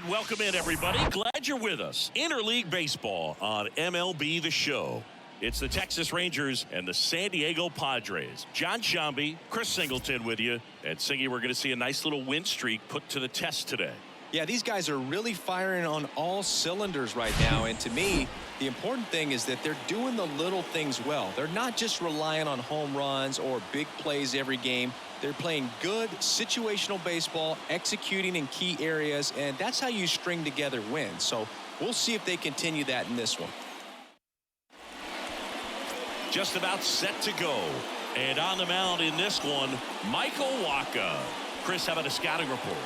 And welcome in, everybody. Glad you're with us. Interleague Baseball on MLB The Show. It's the Texas Rangers and the San Diego Padres. John Shambi, Chris Singleton with you. And Singy, we're going to see a nice little win streak put to the test today. Yeah, these guys are really firing on all cylinders right now. And to me, the important thing is that they're doing the little things well. They're not just relying on home runs or big plays every game. They're playing good situational baseball, executing in key areas, and that's how you string together wins. So we'll see if they continue that in this one. Just about set to go. And on the mound in this one, Michael Wacha. Chris, how about a scouting report?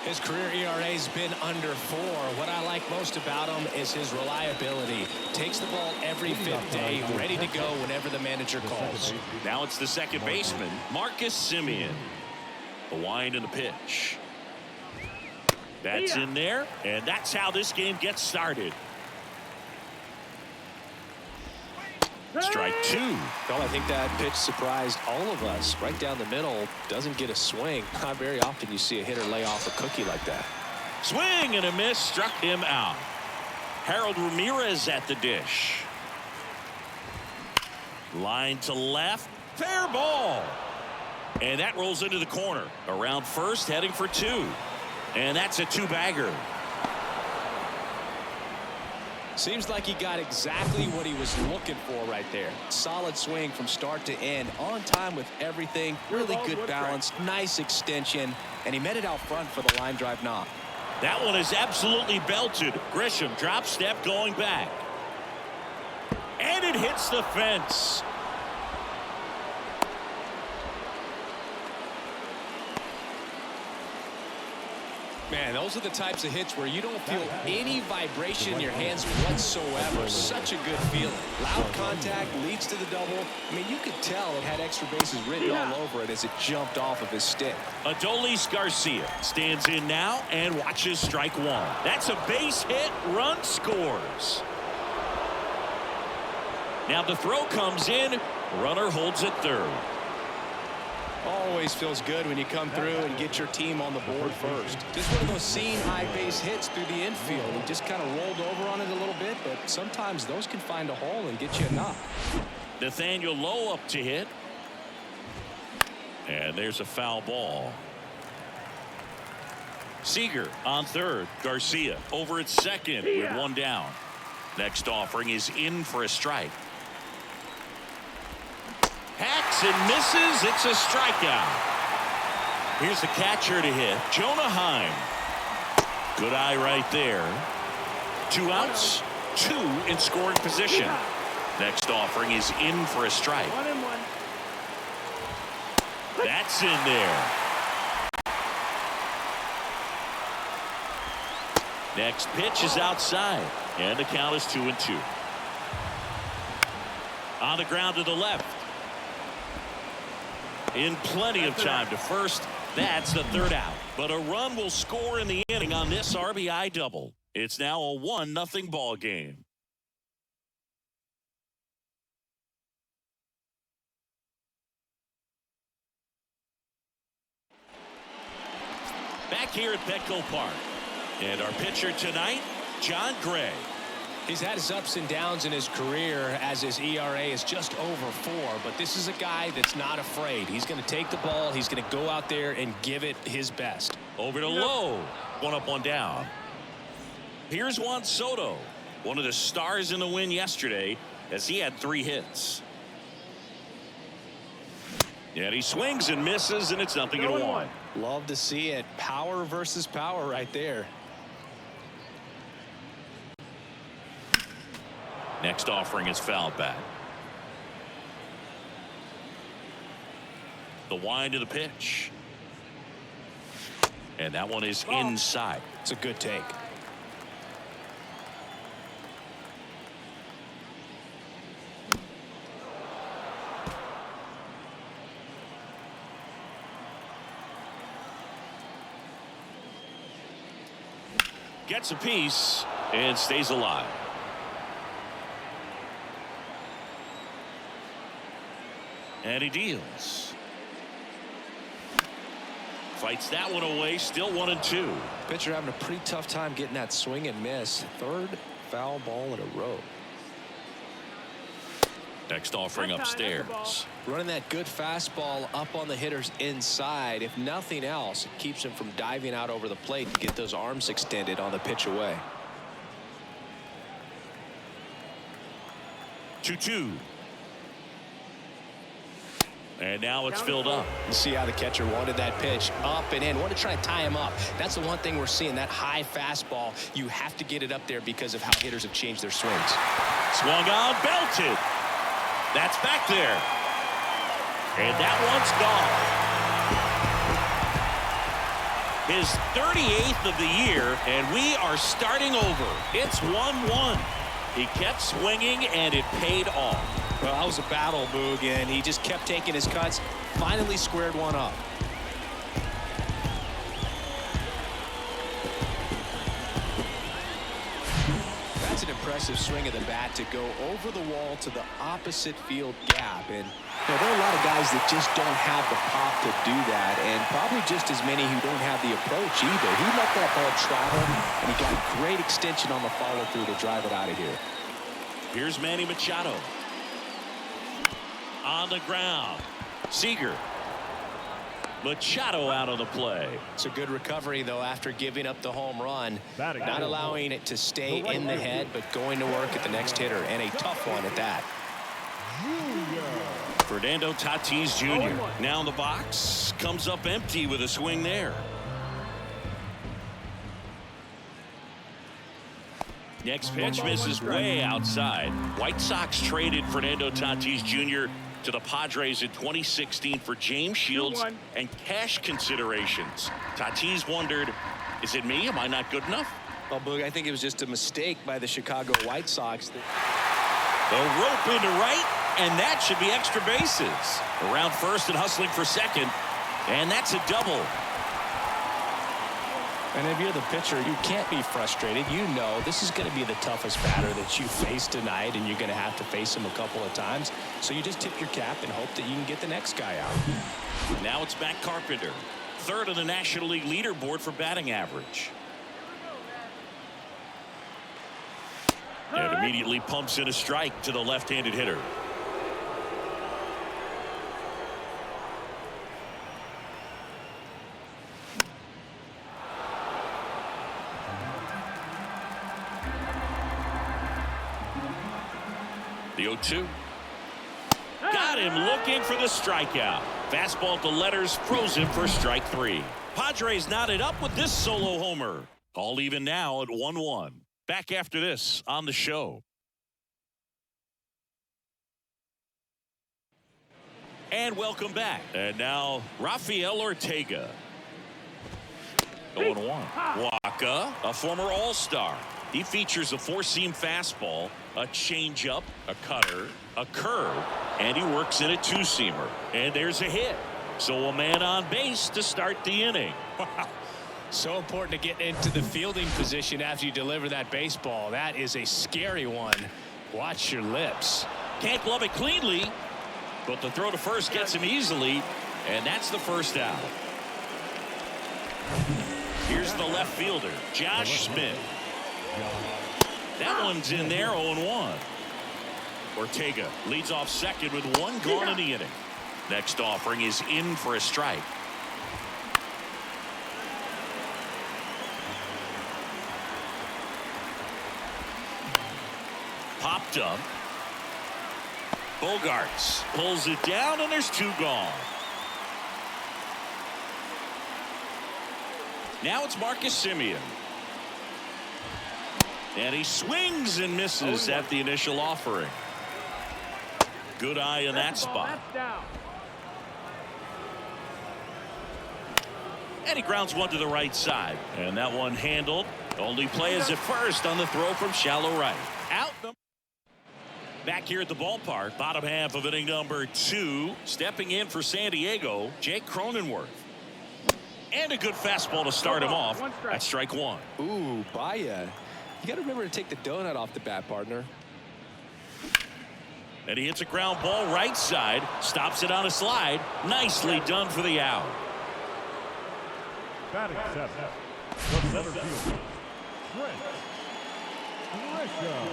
His career ERA has been under 4. What I like most about him is his reliability. Takes the ball every 5th day, ready to go whenever the manager calls. Now it's the second baseman, Marcus Semien. The wind and the pitch. That's in there, and that's how this game gets started. Strike 2. Well, I think that pitch surprised all of us. Right down the middle, doesn't get a swing. Not very often you see a hitter lay off a cookie like that. Swing and a miss, struck him out. Harold Ramirez at the dish. Line to left, fair ball. And that rolls into the corner. Around first, heading for 2. And that's a 2-bagger. Seems like he got exactly what he was looking for right there. Solid swing from start to end. On time with everything. Really good balance. Nice extension. And he met it out front for the line drive knock. That one is absolutely belted. Grisham drop step going back. And it hits the fence. Man, those are the types of hits where you don't feel any vibration in your hands whatsoever. Such a good feeling. Loud contact leads to the double. I mean, you could tell it had extra bases written all over it as it jumped off of his stick. Adolis Garcia stands in now and watches strike 1. That's a base hit. Run scores. Now the throw comes in. Runner holds at third. Always feels good when you come through and get your team on the board first. Just one of those seeing high base hits through the infield. He just kind of rolled over on it a little bit, but sometimes those can find a hole and get you a knock. Nathaniel Lowe up to hit. And there's a foul ball. Seager on third. Garcia over at second with 1 down. Next offering is in for a strike. Hacks and misses. It's a strikeout. Here's the catcher to hit. Jonah Heim. Good eye right there. 2 outs. 2 in scoring position. Next offering is in for a strike. 1-1. That's in there. Next pitch is outside. And the count is 2-2. On the ground to the left. In plenty of time to first. That's the 3rd out. But a run will score in the inning on this RBI double. It's now a 1-0 ball game. Back here at Petco Park. And our pitcher tonight, John Gray. He's had his ups and downs in his career as his ERA is just over 4, but this is a guy that's not afraid. He's going to take the ball. He's going to go out there and give it his best. Over to Lowe. 1 up, 1 down. Here's Juan Soto, one of the stars in the win yesterday as he had 3 hits. And he swings and misses, and it's 0-1. Love to see it. Power versus power right there. Next offering is fouled back. The wind of the pitch. And that one is inside. It's a good take. Gets a piece and stays alive. And he deals. Fights that one away. Still 1-2. Pitcher having a pretty tough time getting that swing and miss. Third foul ball in a row. Next offering upstairs. Running that good fastball up on the hitter's inside. If nothing else, it keeps him from diving out over the plate and get those arms extended on the pitch away. 2-2. And now it's filled up. You see how the catcher wanted that pitch up and in. Want to try to tie him up. That's the one thing we're seeing. That high fastball, you have to get it up there because of how hitters have changed their swings. Swung on, belted. That's back there. And that one's gone. His 38th of the year, and we are starting over. It's 1-1. He kept swinging, and it paid off. Well, that was a battle, Boog, and he just kept taking his cuts. Finally squared one up. That's an impressive swing of the bat to go over the wall to the opposite field gap. And there are a lot of guys that just don't have the pop to do that, and probably just as many who don't have the approach either. He let that ball travel, and he got great extension on the follow-through to drive it out of here. Here's Manny Machado. On the ground. Seager. Machado out of the play. It's a good recovery, though, after giving up the home run. Not allowing it to stay in the head, but going to work at the next hitter, and a tough one at that. Fernando Tatis Jr. now in the box. Comes up empty with a swing there. Next pitch misses way outside. White Sox traded Fernando Tatis Jr. to the Padres in 2016 for James Shields and cash considerations. Tatis wondered, is it me? Am I not good enough? Well, Boog, I think it was just a mistake by the Chicago White Sox. The rope into right, and that should be extra bases. Around first and hustling for second, and that's a double. And if you're the pitcher, you can't be frustrated. You know this is going to be the toughest batter that you face tonight, and you're going to have to face him a couple of times. So you just tip your cap and hope that you can get the next guy out. Now it's back Carpenter. Third on the National League leaderboard for batting average. And immediately pumps in a strike to the left-handed hitter. The 0-2. Got him looking for the strikeout. Fastball to letters, froze him for strike three. Padres knotted up with this solo homer. All even now at 1-1. Back after this on the show. And welcome back. And now Rafael Ortega. 0-1. Waka, a former All-Star. He features a four-seam fastball, a changeup, a cutter, a curve, and he works in a two-seamer. And there's a hit. So a man on base to start the inning. So important to get into the fielding position after you deliver that baseball. That is a scary one. Watch your lips. Can't glove it cleanly, but the throw to first gets him easily, and that's the first out. Here's the left fielder, Josh Smith. That one's in there, 0-1. Ortega leads off second with one gone in the inning. Next offering is in for a strike. Popped up. Bogaerts pulls it down, and there's two gone. Now it's Marcus Semien. And he swings and misses at the initial offering. Good eye in that spot. And he grounds one to the right side. And that one handled. Only play is at first on the throw from shallow right. Out. Back here at the ballpark, bottom half of inning number 2. Stepping in for San Diego, Jake Cronenworth. And a good fastball to start him off. That's strike one. Ooh, Baya. You got to remember to take the donut off the bat, partner. And he hits a ground ball right side. Stops it on a slide. Nicely done for the out. Batting seventh, the center fielder, Trent Grisham.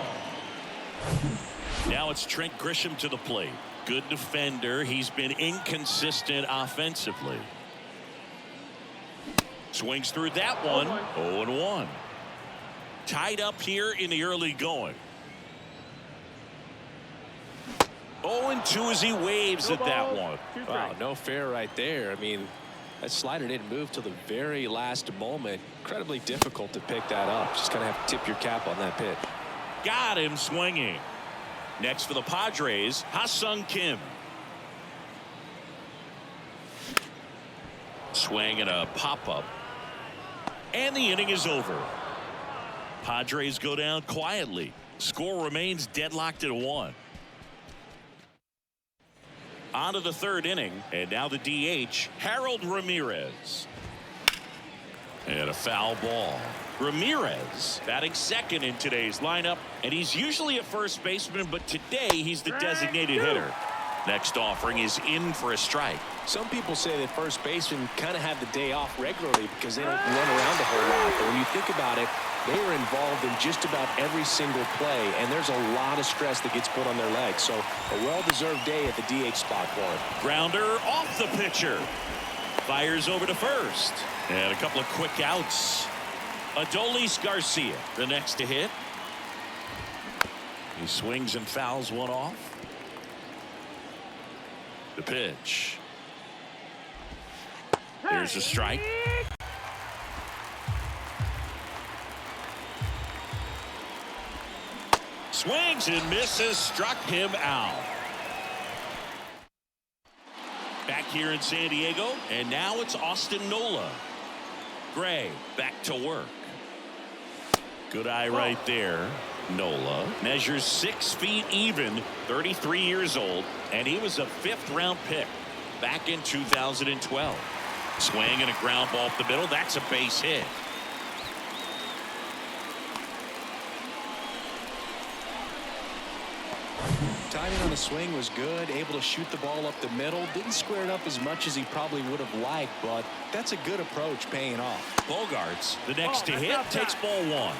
Now it's Trent Grisham to the plate. Good defender. He's been inconsistent offensively. Swings through that one. 0-1. Tied up here in the early going. 0-2 as he waves at that one. Wow, no fair right there. I mean, that slider didn't move till the very last moment. Incredibly difficult to pick that up. Just kind of have to tip your cap on that pitch. Got him swinging. Next for the Padres, Ha-Seong Kim. Swing and a pop-up. And the inning is over. Padres go down quietly. Score remains deadlocked at 1. On to the third inning, and now the DH, Harold Ramirez. And a foul ball. Ramirez batting second in today's lineup, and he's usually a first baseman, but today he's the designated hitter. Next offering is in for a strike. Some people say that first basemen kind of have the day off regularly because they don't run around a whole lot. But when you think about it, they are involved in just about every single play, and there's a lot of stress that gets put on their legs. So a well-deserved day at the DH spot for him. Grounder off the pitcher. Fires over to first. And a couple of quick outs. Adolis Garcia, the next to hit. He swings and fouls one off. The pitch. There's a strike. Swings and misses, struck him out. Back here in San Diego, and now it's Austin Nola. Gray back to work. Good eye right there. Nola measures 6 feet even, 33 years old, and he was a 5th-round pick back in 2012. Swing and a ground ball up the middle. That's a base hit. Timing on the swing was good, able to shoot the ball up the middle. Didn't square it up as much as he probably would have liked, but that's a good approach paying off. Bogaerts, the next to hit, takes ball 1.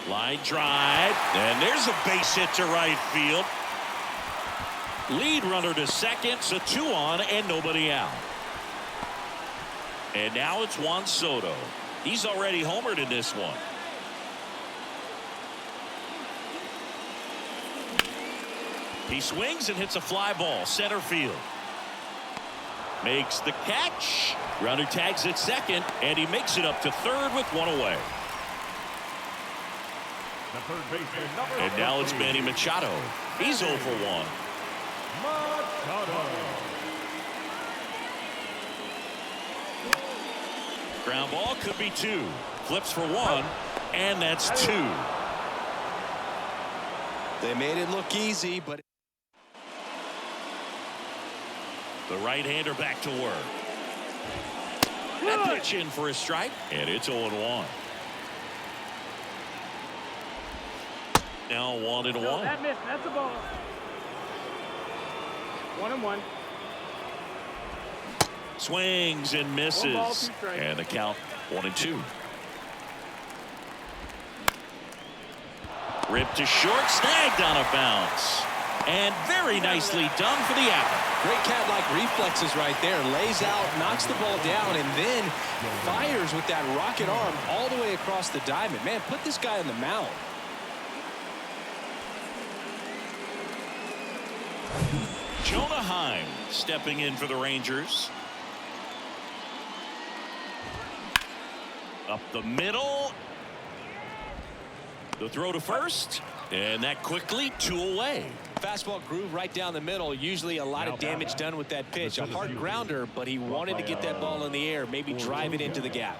Line drive, and there's a base hit to right field. Lead runner to second, so 2 on and nobody out. And now it's Juan Soto. He's already homered in this one. He swings and hits a fly ball center field. Makes the catch. Runner tags at second, and he makes it up to third with 1 away. And now it's Manny Machado. He's 0 for 1. Machado. Ground ball could be 2. Flips for 1, and that's 2. They made it look easy, but The right-hander back to work. That pitch in for a strike, and it's 0-1. Now 1-1. No, that missed. That's a ball. 1-1. Swings and misses. 1 ball, 2 strikes. And the count 1-2. Ripped to short, snagged on a bounce. And very nicely done for the out. Great cat-like reflexes right there. Lays out, knocks the ball down, and then fires with that rocket arm all the way across the diamond. Man, put this guy on the mound. Jonah Heim stepping in for the Rangers. Up the middle. The throw to first. And that quickly 2 away. Fastball groove right down the middle. Usually a lot of damage done with that pitch. A hard grounder, but he wanted to get that ball in the air. Maybe drive it into the gap.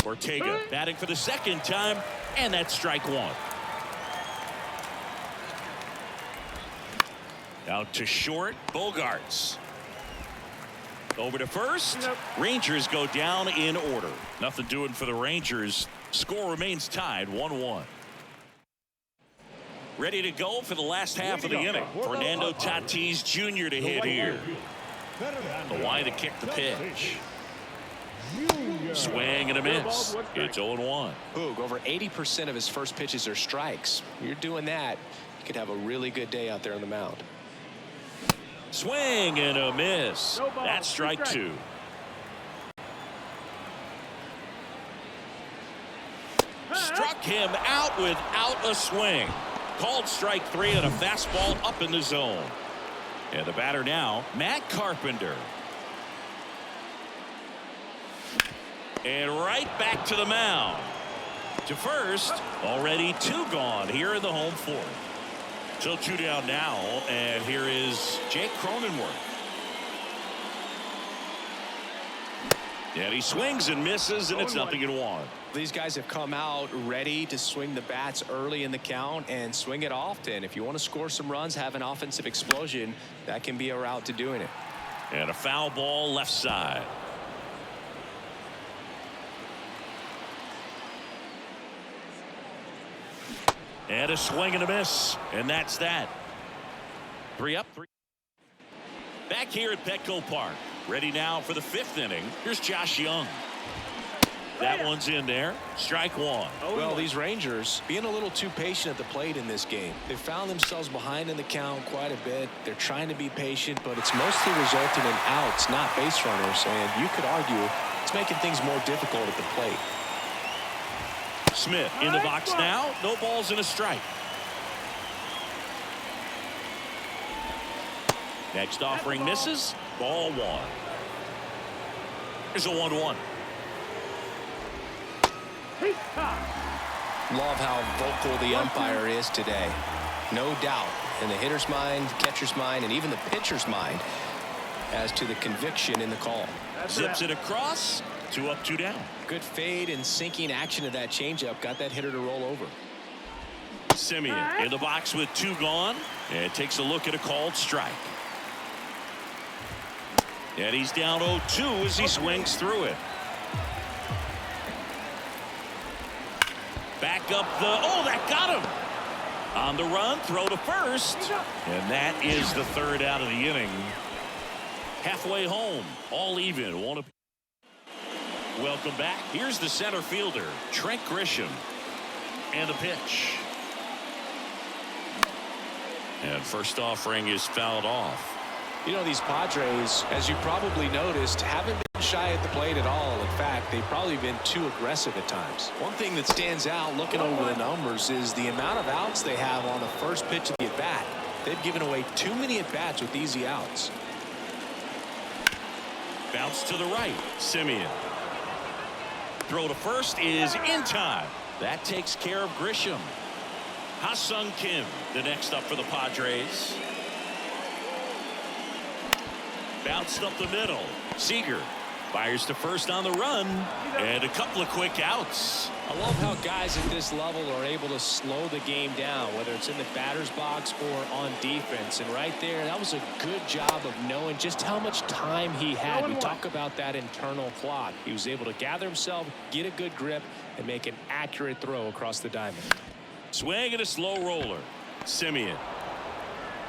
Ortega batting for the second time. And that's strike 1. Out to short. Bogaerts. Over to first. Rangers go down in order. Nothing doing for the Rangers. Score remains tied 1-1. Ready to go for the last half of the inning. Fernando Tatis Jr. to hit here. The Y to kick the pitch. Swing and a miss. It's 0-1. Boog, over 80% of his first pitches are strikes. You're doing that, you could have a really good day out there on the mound. Swing and a miss. That's strike 2. Struck him out without a swing. Called strike 3 and a fastball up in the zone. And the batter now, Matt Carpenter. And right back to the mound. To first, already 2 gone here in the home 4th. So 2 down now, and here is Jake Cronenworth. And he swings and misses, and it's 0-1. These guys have come out ready to swing the bats early in the count and swing it often. If you want to score some runs, have an offensive explosion, that can be a route to doing it. And a foul ball left side. And a swing and a miss. And that's that. 3 up, 3. Back here at Petco Park. Ready now for the 5th inning. Here's Josh Young. That one's in there. Strike 1. Well, these Rangers being a little too patient at the plate in this game. They found themselves behind in the count quite a bit. They're trying to be patient, but it's mostly resulting in outs, not base runners. And you could argue it's making things more difficult at the plate. Smith in the box now. No balls and a strike. Next offering misses. Ball 1. Here's a 1-1. Love how vocal the umpire is today. No doubt in the hitter's mind, catcher's mind, and even the pitcher's mind as to the conviction in the call. Zips it across. 2 up, 2 down. Good fade and sinking action of that changeup got that hitter to roll over. Semien in the box with 2 gone, and takes a look at a called strike. And he's down 0-2 as he swings through it. Back up the, that got him. On the run, throw to first. And that is the 3rd out of the inning. Halfway home, all even. Welcome back. Here's the center fielder, Trent Grisham. And the pitch. And first offering is fouled off. You know, these Padres, as you probably noticed, haven't been shy at the plate at all. In fact, they've probably been too aggressive at times. One thing that stands out looking over the numbers is the amount of outs they have on the first pitch of the at-bat. They've given away too many at-bats with easy outs. Bounce to the right. Semien. Throw to first is in time. That takes care of Grisham. Ha-Seong Kim, the next up for the Padres. Bounced up the middle. Seager fires to first on the run, and a couple of quick outs. I love how guys at this level are able to slow the game down, whether it's in the batter's box or on defense. And right there, that was a good job of knowing just how much time he had. We talk about that internal clock. He was able to gather himself, get a good grip, and make an accurate throw across the diamond. Swing and a slow roller. Semien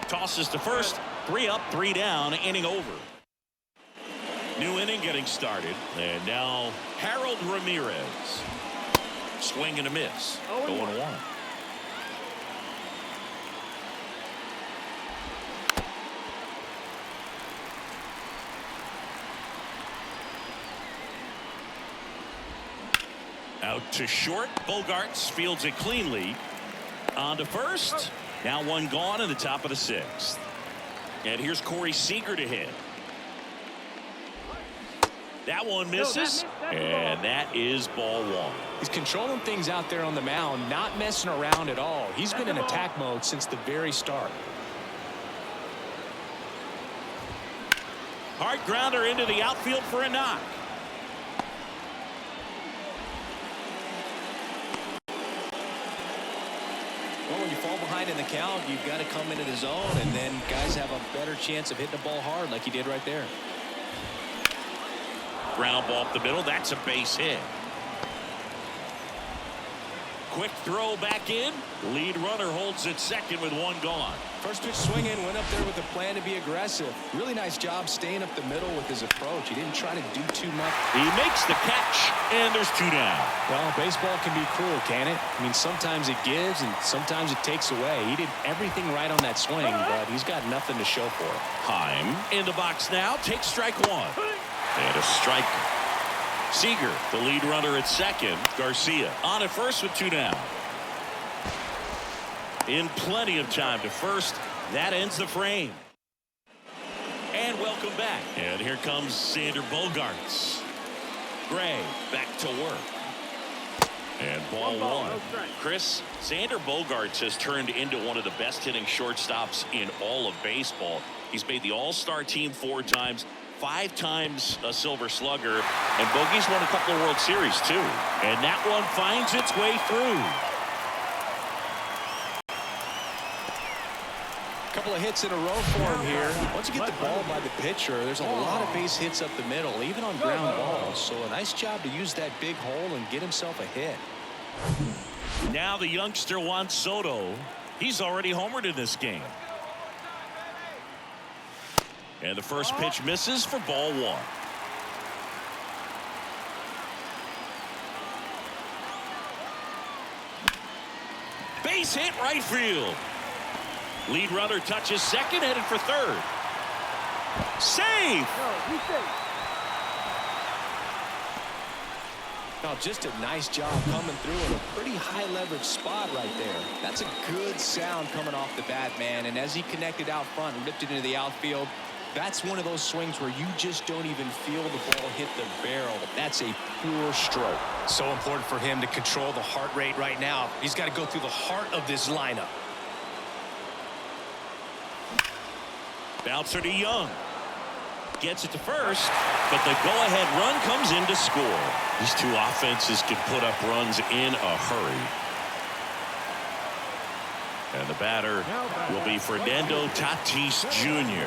tosses to first. 3 up, 3 down, inning over. New inning getting started, and now Harold Ramirez. Swing and a miss. 0-1. Out to short. Bogaerts fields it cleanly. On to first. Now 1 gone in the top of the 6th. And here's Corey Seager to hit. That one misses, and that is ball 1. He's controlling things out there on the mound, not messing around at all. He's been in attack mode since the very start. Hard grounder into the outfield for a knock. Well, when you fall behind in the count, you've got to come into the zone, and then guys have a better chance of hitting the ball hard like he did right there. Ground ball up the middle. That's a base hit. Quick throw back in. Lead runner holds it second with one gone. First pitch swinging, went up there with a plan to be aggressive. Really nice job staying up the middle with his approach. He didn't try to do too much. He makes the catch, and there's two down. Well, baseball can be cruel, can it? I mean, sometimes it gives and sometimes it takes away. He did everything right on that swing, but he's got nothing to show for it. Heim in the box now. Takes strike one. And a strike. Seager, the lead runner at second. Garcia on at first with two down. In plenty of time to first. That ends the frame. And welcome back. And here comes Xander Bogaerts. Gray back to work. And ball one. Chris, Xander Bogaerts has turned into one of the best hitting shortstops in all of baseball. He's made the All-Star team 4 times. 5 times a Silver Slugger, and Bogey's won a couple of World Series too. And that one finds its way through. Couple of hits in a row for him here. Once you get the ball by the pitcher, there's a lot of base hits up the middle, even on ground balls. So a nice job to use that big hole and get himself a hit. Now the youngster Juan Soto. He's already homered in this game. And the first pitch misses for ball one. Base hit right field. Lead runner touches second, headed for third. Save. Now just a nice job coming through in a pretty high leverage spot right there. That's a good sound coming off the bat, man. And as he connected out front and ripped it into the outfield, that's one of those swings where you just don't even feel the ball hit the barrel. That's a pure stroke. So important for him to control the heart rate right now. He's got to go through the heart of this lineup. Bouncer to Young. Gets it to first, but the go-ahead run comes in to score. These two offenses can put up runs in a hurry. And the batter will be Fernando Tatis Jr.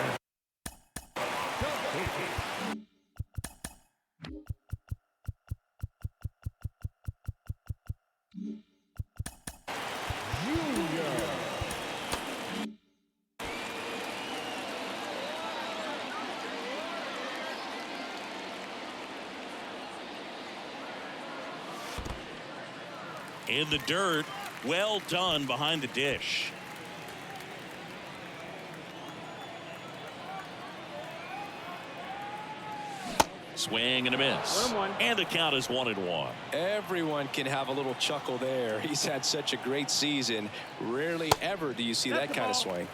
In the dirt, well done behind the dish. Swing and a miss. And the count is 1-1. Everyone can have a little chuckle there. He's had such a great season. Rarely ever do you see that kind of swing.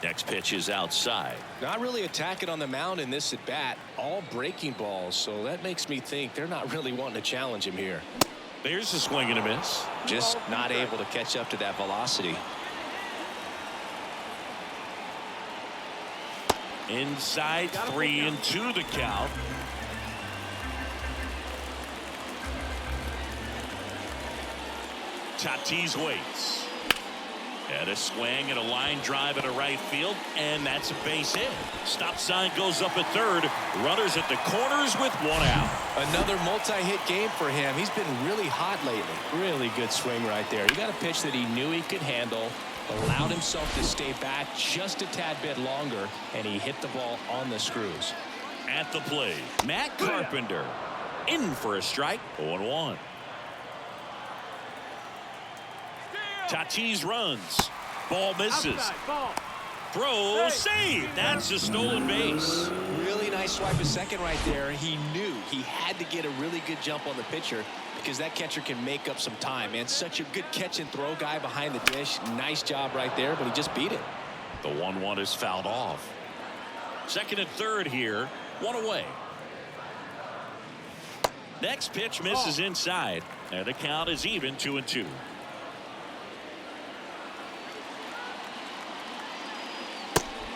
Next pitch is outside. Not really attacking on the mound in this at bat. All breaking balls. So that makes me think they're not really wanting to challenge him here. There's a swing and a miss. Just not able to catch up to that velocity. Inside, 3-2 the count. Tatis waits. And a swing and a line drive at a right field, and that's a base hit. Stop sign goes up at third. Runners at the corners with one out. Another multi-hit game for him. He's been really hot lately. Really good swing right there. He got a pitch that he knew he could handle, allowed himself to stay back just a tad bit longer, and he hit the ball on the screws. At the plate, Matt Carpenter in for a strike. 0-1. Tatis runs. Ball misses. Throw, save. That's a stolen base. Really nice swipe of second right there. He knew he had to get a really good jump on the pitcher because that catcher can make up some time, man. Such a good catch and throw guy behind the dish. Nice job right there, but he just beat it. The 1-1 is fouled off. Second and third here. One away. Next pitch misses inside. And the count is even 2-2.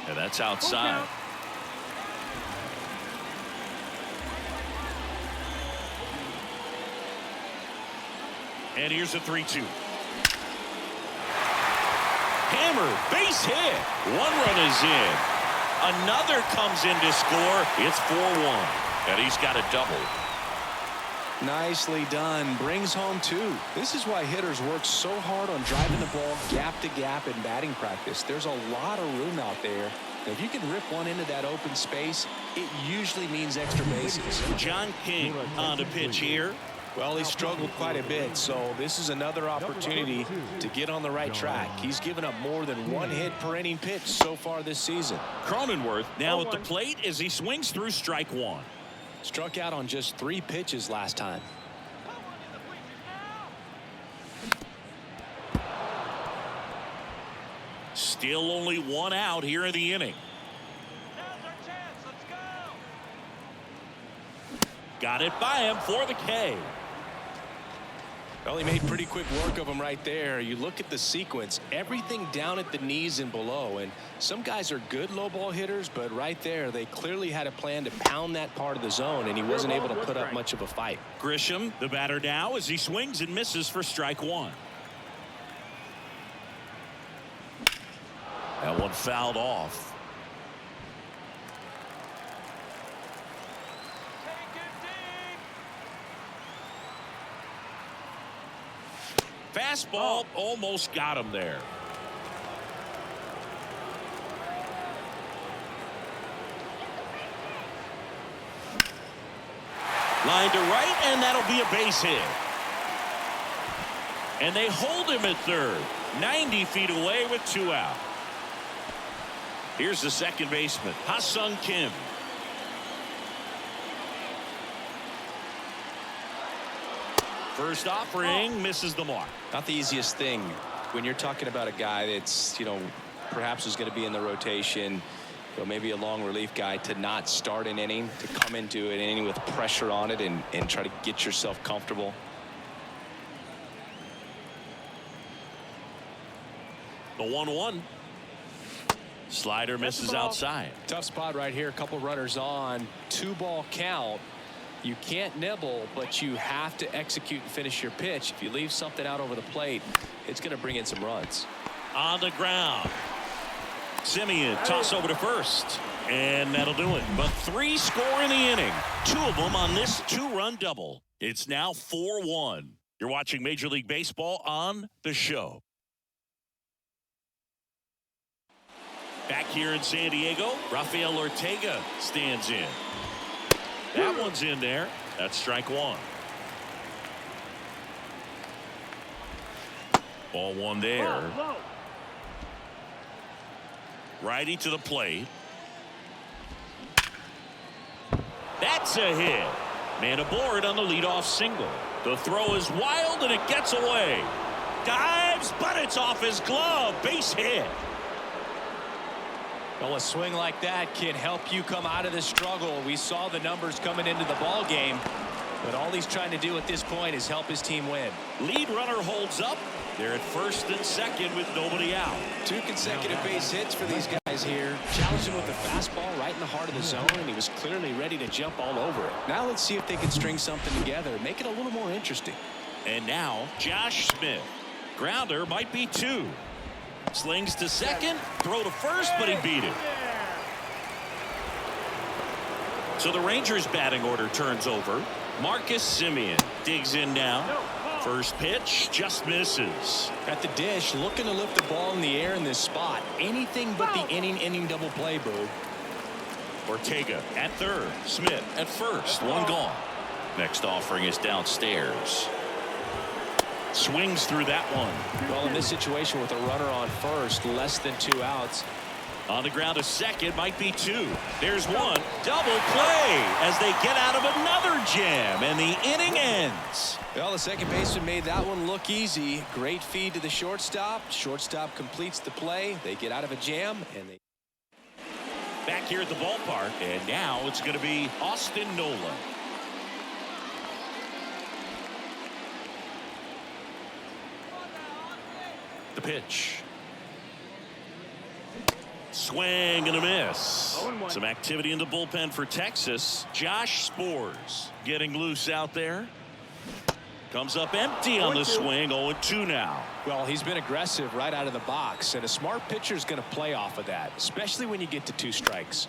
And that's outside. And here's a 3-2. Hammer, base hit. One run is in. Another comes in to score. It's 4-1. And he's got a double. Nicely done. Brings home 2. This is why hitters work so hard on driving the ball gap to gap in batting practice. There's a lot of room out there. If you can rip one into that open space, it usually means extra bases. John King on the pitch here. Well, he struggled quite a bit, so this is another opportunity to get on the right track. He's given up more than 1 hit per inning pitch so far this season. Cronenworth now at the plate as he swings through strike 1. Struck out on just 3 pitches last time. Still only 1 out here in the inning. Got it by him for the K. Well, he made pretty quick work of him right there. You look at the sequence, everything down at the knees and below, and some guys are good low ball hitters, but right there they clearly had a plan to pound that part of the zone, and he wasn't able to put up much of a fight. Grisham, the batter now, as he swings and misses for strike 1. That one fouled off. Fastball almost got him there. Line to right, and that'll be a base hit. And they hold him at third. 90 feet away with 2 out. Here's the second baseman, Ha-Seong Kim. First offering misses the mark. Not the easiest thing when you're talking about a guy that's, perhaps is going to be in the rotation, maybe a long relief guy, to not start an inning, to come into an inning with pressure on it and try to get yourself comfortable. The 1-1. Slider misses outside. Tough spot right here. A couple runners on. 2-ball count. You can't nibble, but you have to execute and finish your pitch. If you leave something out over the plate, it's going to bring in some runs. On the ground. Semien toss over to first. And that'll do it. But 3 score in the inning. 2 of them on this 2-run double. It's now 4-1. You're watching Major League Baseball on The Show. Back here in San Diego, Rafael Ortega stands in. That one's in there. That's strike 1. Ball 1 there. Righty to the plate. That's a hit. Man aboard on the leadoff single. The throw is wild and it gets away. Dives, but it's off his glove. Base hit. Well, a swing like that can help you come out of the struggle. We saw the numbers coming into the ball game, but all he's trying to do at this point is help his team win. Lead runner holds up. They're at first and second with nobody out. 2 consecutive base hits for these guys here. Challenged him with a fastball right in the heart of the zone, and he was clearly ready to jump all over it. Now let's see if they can string something together, make it a little more interesting. And now Josh Smith. Grounder might be 2. Slings to second, throw to first, but he beat it. So the Rangers batting order turns over. Marcus Semien digs in now. First pitch just misses. At the dish, looking to lift the ball in the air in this spot. Anything but the inning double play, Boo. Ortega at third. Smith at first. 1 gone. Next offering is downstairs. Swings through that one. Well, in this situation with a runner on first, less than 2 outs. On the ground to second, might be 2. There's 1. Double play as they get out of another jam, and the inning ends. Well, the second baseman made that one look easy. Great feed to the shortstop. Shortstop completes the play. They get out of a jam, and they... Back here at the ballpark, and now it's going to be Austin Nola. The pitch. Swing and a miss. Some activity in the bullpen for Texas. Josh Sborz getting loose out there. Comes up empty on the swing. 0-2 now. Well, he's been aggressive right out of the box, and a smart pitcher is going to play off of that, especially when you get to 2 strikes.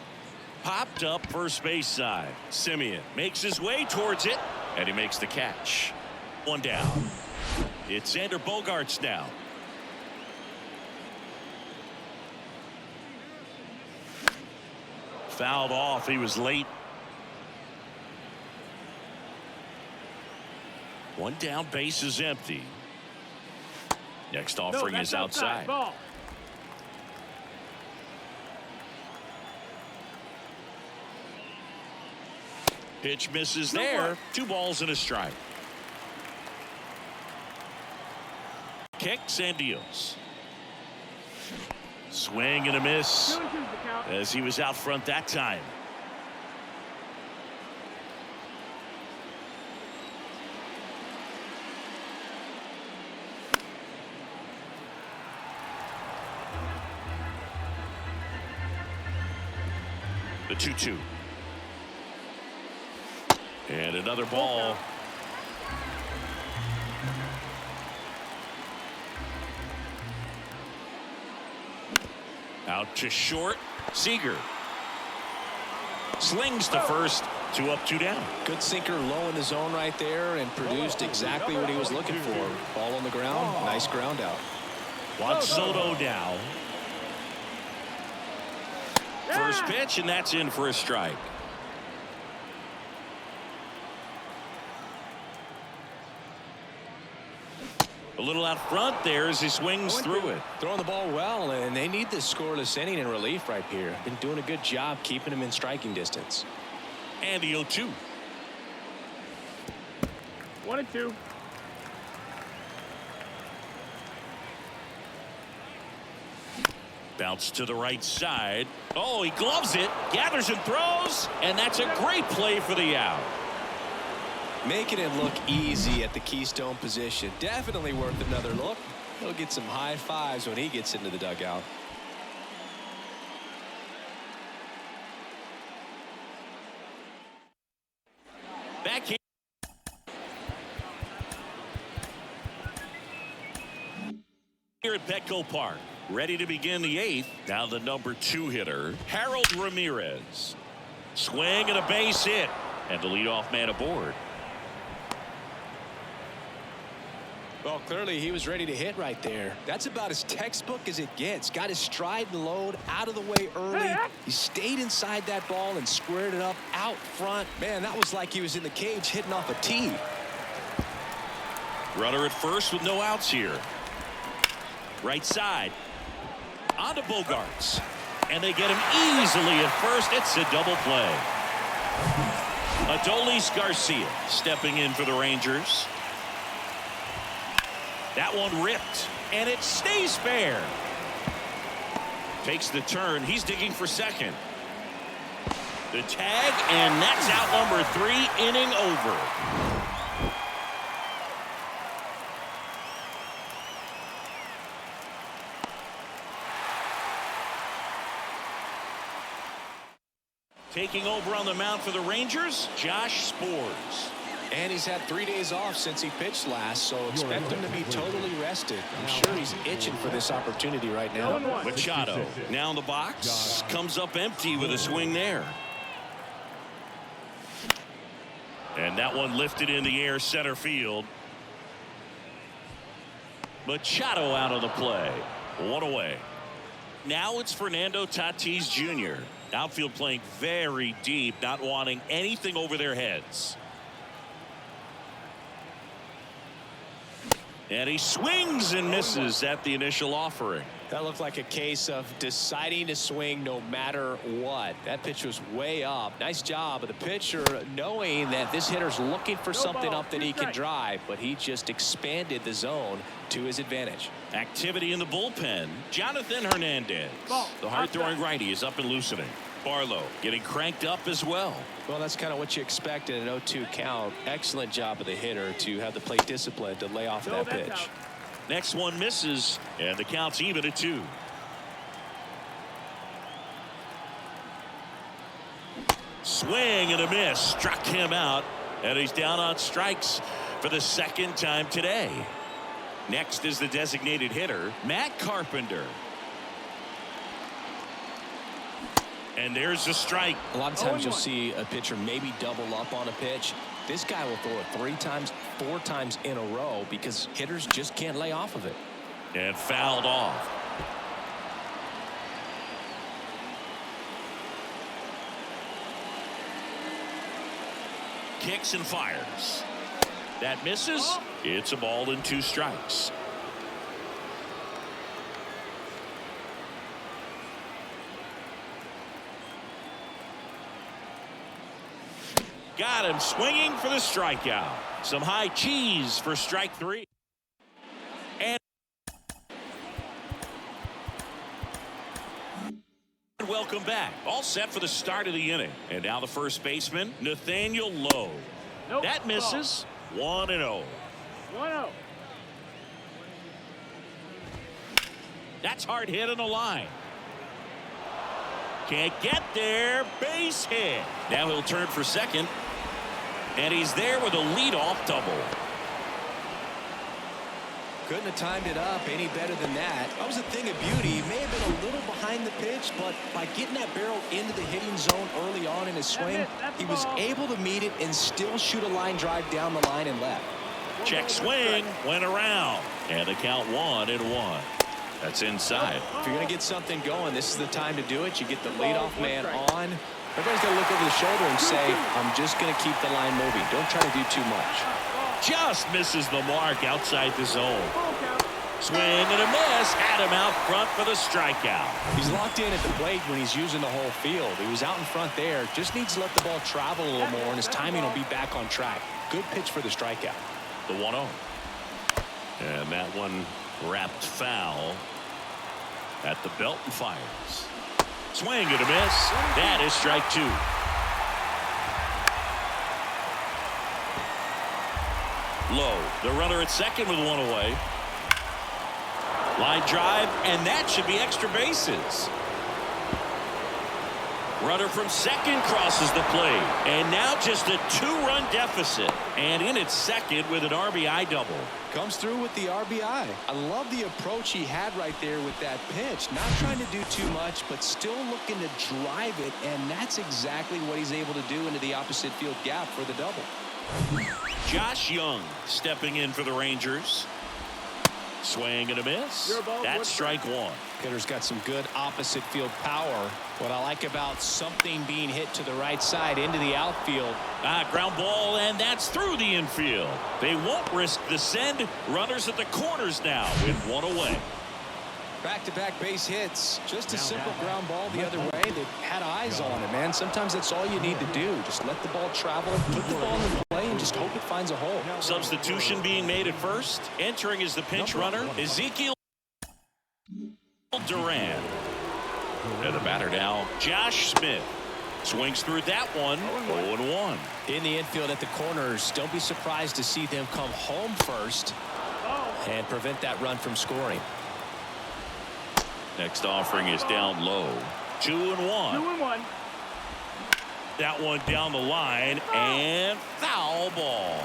Popped up first base side. Semien makes his way towards it, And he makes the catch. One down. It's Xander Bogaerts now. Fouled off. He was late. One down, base is empty. Next offering is outside. Ball. Pitch misses there. 2 balls and a strike. Kicks and deals. Swing and a miss 2-2's the count. as he was out front that time. The 2-2. And another ball. Out to short. Seager slings to first. 2 up, 2 down. Good sinker low in the zone right there and produced exactly what he was looking for. Ball on the ground. Nice ground out. Juan Soto now. First pitch, and that's in for a strike. A little out front there as he swings through it. Throwing the ball well, and they need this scoreless inning in relief right here. Been doing a good job keeping him in striking distance. And the 0-2. 1-2. Bounce to the right side. Oh, he gloves it, gathers and throws, and that's a great play for the out. Making it look easy at the keystone position. Definitely worth another look. He'll get some high fives when he gets into the dugout. Back here. Here at Petco Park, ready to begin the 8th. Now the number 2 hitter, Harold Ramirez. Swing and a base hit, and the leadoff man aboard. Well, clearly he was ready to hit right there. That's about as textbook as it gets. Got his stride and load out of the way early. He stayed inside that ball and squared it up out front. Man, that was like he was in the cage hitting off a tee. Runner at first with no outs here. Right side. On to Bogaerts. And they get him easily at first. It's a double play. Adolis Garcia stepping in for the Rangers. That one ripped, and it stays fair. Takes the turn. He's digging for second. The tag, and that's out number 3, inning over. Taking over on the mound for the Rangers, Josh Sborz. And he's had 3 days off since he pitched last, so expect him to be totally rested. I'm sure he's itching for this opportunity right now. Machado now in the box. Comes up empty with a swing there. And that one lifted in the air center field. Machado out of the play. 1 away. Now it's Fernando Tatis Jr. Outfield playing very deep, not wanting anything over their heads. And he swings and misses at the initial offering. That looked like a case of deciding to swing no matter what. That pitch was way up. Nice job of the pitcher knowing that this hitter's looking for something up that he can drive, but he just expanded the zone to his advantage. Activity in the bullpen. Jonathan Hernandez. The hard-throwing righty is up and loosening. Barlow getting cranked up as well. Well, that's kind of what you expect in an 0-2 count. Excellent job of the hitter to have the plate discipline to lay off that pitch. Next one misses, and the count's even at 2. Swing and a miss. Struck him out, and he's down on strikes for the 2nd time today. Next is the designated hitter, Matt Carpenter. And there's a strike. A lot of times you'll see a pitcher maybe double up on a pitch. This guy will throw it 3 times, 4 times in a row because hitters just can't lay off of it. And fouled off. Kicks and fires. That misses. It's a ball and 2 strikes. Got him swinging for the strikeout. Some high cheese for strike 3. And welcome back. All set for the start of the inning. And now the first baseman, Nathaniel Lowe. Nope. That misses. 1-0. 1-0. That's hard hit on the line. Can't get there. Base hit. Now he'll turn for second. And he's there with a leadoff double. Couldn't have timed it up any better than that. That was a thing of beauty. He may have been a little behind the pitch, but by getting that barrel into the hitting zone early on in his swing, he was able to meet it and still shoot a line drive down the line and left. Check swing. Went around. And the count 1-1. That's inside. If you're going to get something going, this is the time to do it. You get the leadoff man on. Everybody's got to look over the shoulder and say, I'm just going to keep the line moving. Don't try to do too much. Just misses the mark outside the zone. Swing and a miss. Had him out front for the strikeout. He's locked in at the plate when he's using the whole field. He was out in front there. Just needs to let the ball travel a little more, and his timing will be back on track. Good pitch for the strikeout. The 1-0. And that one wrapped foul at the belt and fires. Swing and a miss. That is strike 2. Low, the runner at second with 1 away. Line drive, and that should be extra bases. Runner from second crosses the plate, and now just a 2-run deficit, and in at second with an RBI double. Comes through with the RBI. I love the approach he had right there with that pitch. Not trying to do too much, but still looking to drive it, and that's exactly what he's able to do into the opposite field gap for the double. Josh Young stepping in for the Rangers. Swing and a miss. That's strike 1. Hitter's got some good opposite field power. What I like about something being hit to the right side into the outfield. Ground ball, and that's through the infield. They won't risk the send. Runners at the corners now with 1 away. Back-to-back base hits. Just a simple ground ball the other way. They had eyes on it, man. Sometimes that's all you need to do. Just let the ball travel, put the ball in play, and just hope it finds a hole. Substitution being made at first. Entering as the pinch runner, Ezekiel Duran. And the batter now, Josh Smith. Swings through that one. 0-1. In the infield at the corners, don't be surprised to see them come home first and prevent that run from scoring. Next offering is down low. 2-1. 2-1. That one down the line, and foul ball.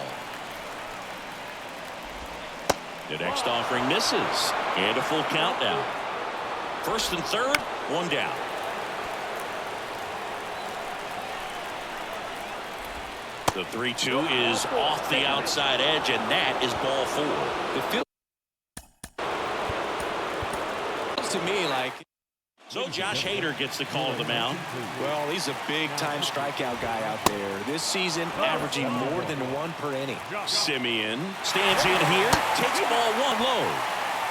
The next offering misses, and a full count now. First and third, 1 down. The 3-2 is off the outside edge, and that is ball 4. It feels to me like. So Josh Hader gets the call to the mound. Well, he's a big-time strikeout guy out there. This season, averaging more than 1 per inning. Semien stands in here, takes ball 1 low.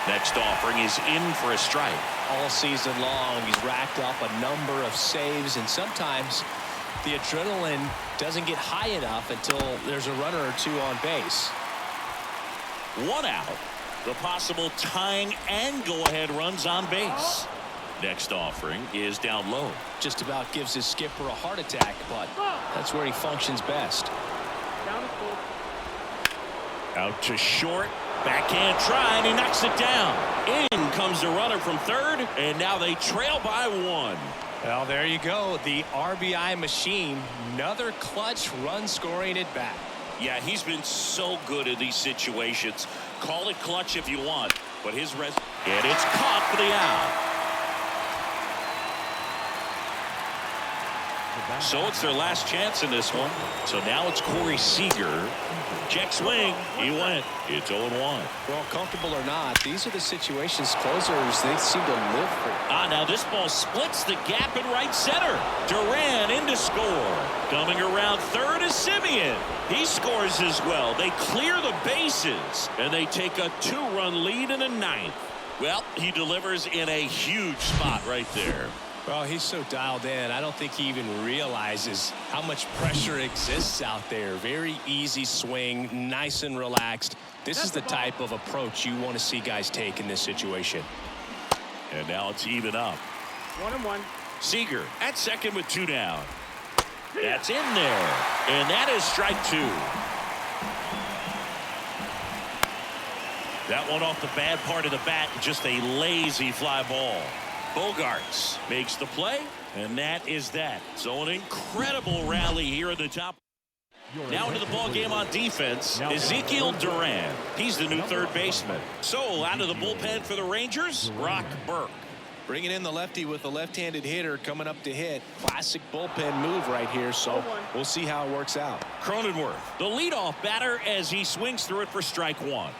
Next offering is in for a strike. All season long, he's racked up a number of saves, and sometimes the adrenaline doesn't get high enough until there's a runner or 2 on base. 1 out. The possible tying and go-ahead runs on base. Next offering is down low. Just about gives his skipper a heart attack, but that's where he functions best. Down is full. Out to short. Backhand try, and he knocks it down. In comes the runner from third, and now they trail by 1. Well, there you go. The RBI machine. Another clutch run scoring at bat. Yeah, he's been so good in these situations. Call it clutch if you want, but his and it's caught for the out. So it's their last chance in this one. So now it's Corey Seager. Check swing. He went. It's 0-1. Well, comfortable or not, these are the situations closers they seem to live for. Now this ball splits the gap in right center. Duran in to score. Coming around third is Semien. He scores as well. They clear the bases, and they take a 2-run lead in the ninth. Well, he delivers in a huge spot right there. Well, he's so dialed in. I don't think he even realizes how much pressure exists out there. Very easy swing, nice and relaxed. This is the type of approach you want to see guys take in this situation. And now it's even up. 1-1. Seager at second with 2 down. That's in there. And that is strike 2. That one off the bad part of the bat. Just a lazy fly ball. Bogaerts makes the play, and that is that. So an incredible rally here at the top. Now into the ball game on defense, Ezekiel Duran. He's the new third baseman. So out of the bullpen for the Rangers, Brock Burke. Bringing in the lefty with a left-handed hitter coming up to hit. Classic bullpen move right here, so we'll see how it works out. Cronenworth, the leadoff batter, as he swings through it for strike 1.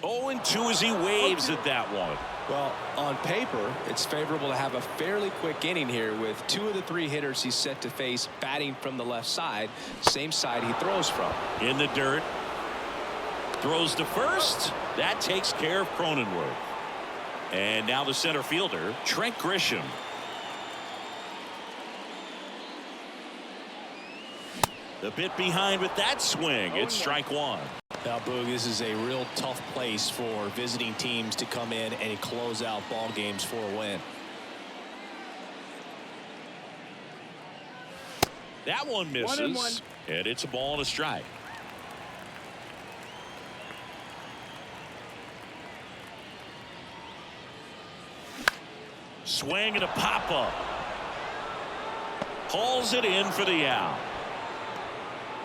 Oh, and 2 as he waves at that one. Well, on paper, it's favorable to have a fairly quick inning here with 2 of the 3 hitters he's set to face batting from the left side, same side he throws from. In the dirt. Throws to first. That takes care of Cronenworth. And now the center fielder, Trent Grisham. The bit behind with that swing. It's strike 1. Now, Boog, this is a real tough place for visiting teams to come in and close out ball games for a win. That one misses. And it's a ball and a strike. Swing and a pop-up. Hauls it in for the out.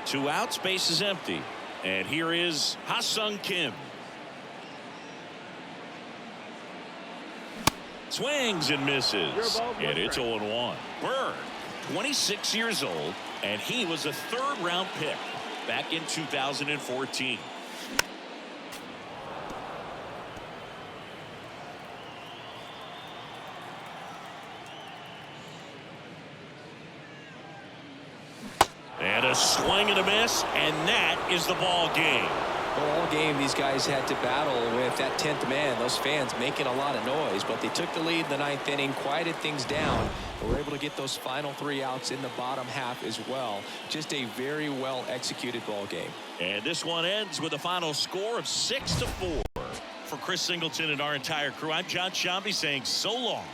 2 outs, base is empty. And here is Ha-Seong Kim. Swings and misses. And it's 0-1. Bird, 26 years old, and he was a 3rd-round pick back in 2014. And a swing and a miss, and that is the ball game. Well, all game these guys had to battle with that 10th man, those fans making a lot of noise, but they took the lead in the 9th inning, quieted things down, and were able to get those final 3 outs in the bottom half as well. Just a very well executed ball game. And this one ends with a final score of 6-4. For Chris Singleton and our entire crew, I'm John Shambi saying so long.